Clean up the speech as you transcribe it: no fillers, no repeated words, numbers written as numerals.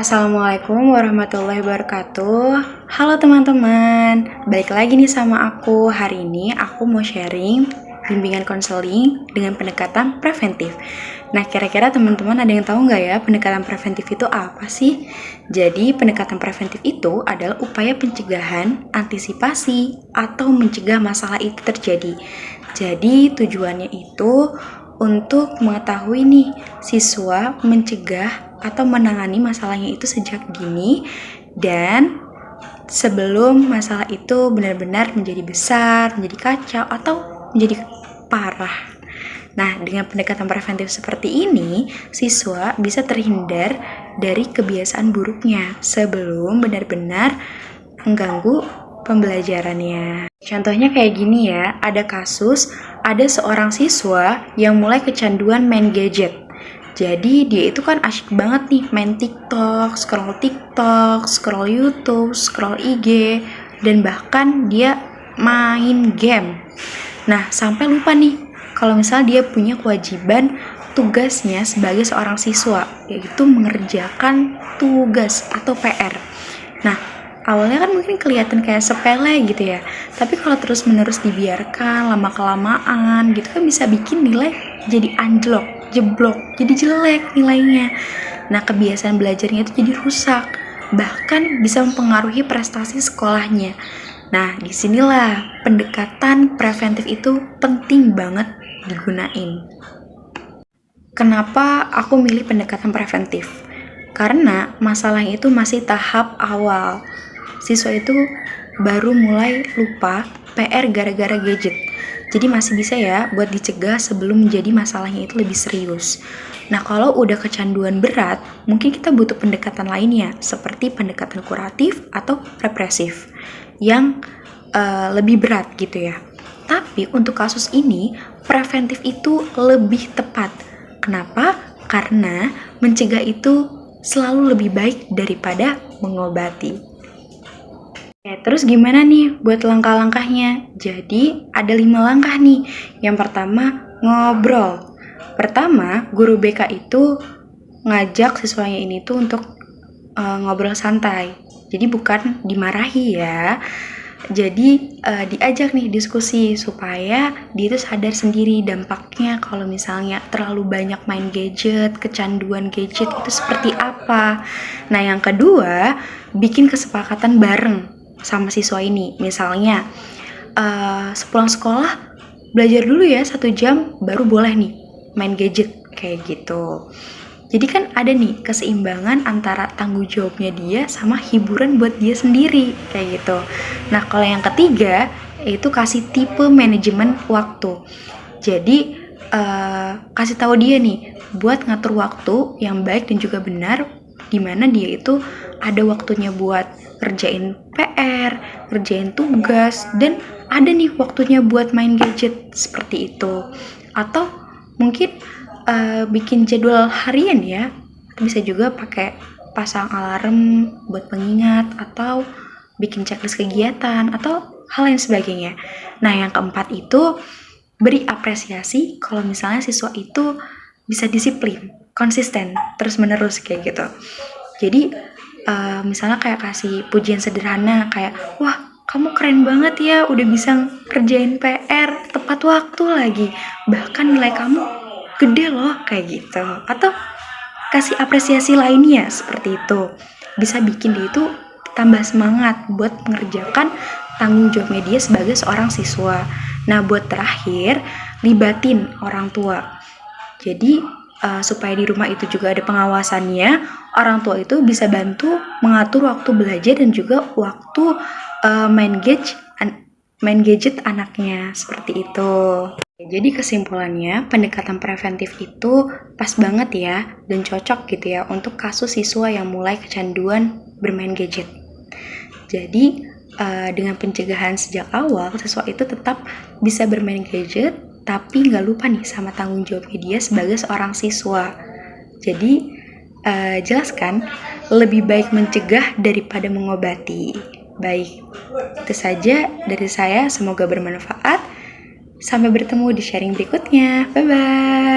Assalamualaikum warahmatullahi wabarakatuh. Halo teman-teman, balik lagi nih sama aku. Hari ini aku mau sharing bimbingan konseling dengan pendekatan preventif. Nah, kira-kira teman-teman ada yang tahu nggak ya pendekatan preventif itu apa sih? Jadi, pendekatan preventif itu adalah upaya pencegahan, antisipasi, atau mencegah masalah itu terjadi. Jadi, tujuannya itu untuk mengetahui nih siswa mencegah atau menangani masalahnya itu sejak dini dan sebelum masalah itu benar-benar menjadi besar, menjadi kacau atau menjadi parah. Nah, dengan pendekatan preventif seperti ini, siswa bisa terhindar dari kebiasaan buruknya sebelum benar-benar mengganggu pembelajarannya. Contohnya kayak gini ya, ada seorang siswa yang mulai kecanduan main gadget. Jadi dia itu kan asyik banget nih main TikTok, scroll YouTube, scroll IG, dan bahkan dia main game. Nah, sampai lupa nih kalau misal dia punya kewajiban tugasnya sebagai seorang siswa, yaitu mengerjakan tugas atau PR. Nah, awalnya kan mungkin kelihatan kayak sepele gitu ya, tapi kalau terus-menerus dibiarkan lama-kelamaan gitu kan bisa bikin nilai jadi anjlok, jeblok, jadi jelek nilainya. Nah, kebiasaan belajarnya itu jadi rusak, bahkan bisa mempengaruhi prestasi sekolahnya. Nah, disinilah pendekatan preventif itu penting banget digunain. Kenapa aku milih pendekatan preventif? Karena masalahnya itu masih tahap awal. Siswa itu baru mulai lupa PR gara-gara gadget. Jadi masih bisa ya buat dicegah sebelum menjadi masalahnya itu lebih serius. Nah, kalau udah kecanduan berat, mungkin kita butuh pendekatan lainnya, seperti pendekatan kuratif atau represif, yang lebih berat gitu ya. Tapi untuk kasus ini, preventif itu lebih tepat. Kenapa? Karena mencegah itu selalu lebih baik daripada mengobati. Terus gimana nih buat langkah-langkahnya? Jadi ada 5 langkah nih. Yang pertama, ngobrol. Pertama, guru BK itu ngajak siswanya ini tuh untuk ngobrol santai. Jadi bukan dimarahi ya. Jadi diajak nih diskusi supaya dia itu sadar sendiri dampaknya kalau misalnya terlalu banyak main gadget, kecanduan gadget itu seperti apa. Nah, yang kedua, bikin kesepakatan bareng sama siswa ini. Misalnya sepulang sekolah belajar dulu ya 1 jam baru boleh nih main gadget kayak gitu. Jadi kan ada nih keseimbangan antara tanggung jawabnya dia sama hiburan buat dia sendiri kayak gitu. Nah, kalau yang ketiga itu kasih tipe manajemen waktu. Jadi kasih tahu dia nih buat ngatur waktu yang baik dan juga benar, di mana dia itu ada waktunya buat kerjain PR, kerjain tugas, dan ada nih waktunya buat main gadget seperti itu. Atau mungkin bikin jadwal harian ya, bisa juga pakai pasang alarm buat pengingat atau bikin checklist kegiatan atau hal lain sebagainya. Nah, yang keempat itu beri apresiasi kalau misalnya siswa itu bisa disiplin, konsisten, terus menerus kayak gitu. Jadi misalnya kayak kasih pujian sederhana kayak, wah kamu keren banget ya udah bisa kerjain PR tepat waktu lagi, bahkan nilai kamu gede loh kayak gitu. Atau kasih apresiasi lainnya seperti itu, bisa bikin dia itu tambah semangat buat mengerjakan tanggung jawabnya dia sebagai seorang siswa. Nah, buat terakhir, libatin orang tua. Jadi supaya di rumah itu juga ada pengawasannya, orang tua itu bisa bantu mengatur waktu belajar dan juga waktu main gadget anaknya seperti itu. Jadi kesimpulannya, pendekatan preventif itu pas banget ya dan cocok gitu ya untuk kasus siswa yang mulai kecanduan bermain gadget. Jadi dengan pencegahan sejak awal, siswa itu tetap bisa bermain gadget tapi nggak lupa nih sama tanggung jawabnya dia sebagai seorang siswa. Jadi jelaskan, lebih baik mencegah daripada mengobati. Baik, itu saja dari saya, semoga bermanfaat. Sampai bertemu di sharing berikutnya. Bye-bye.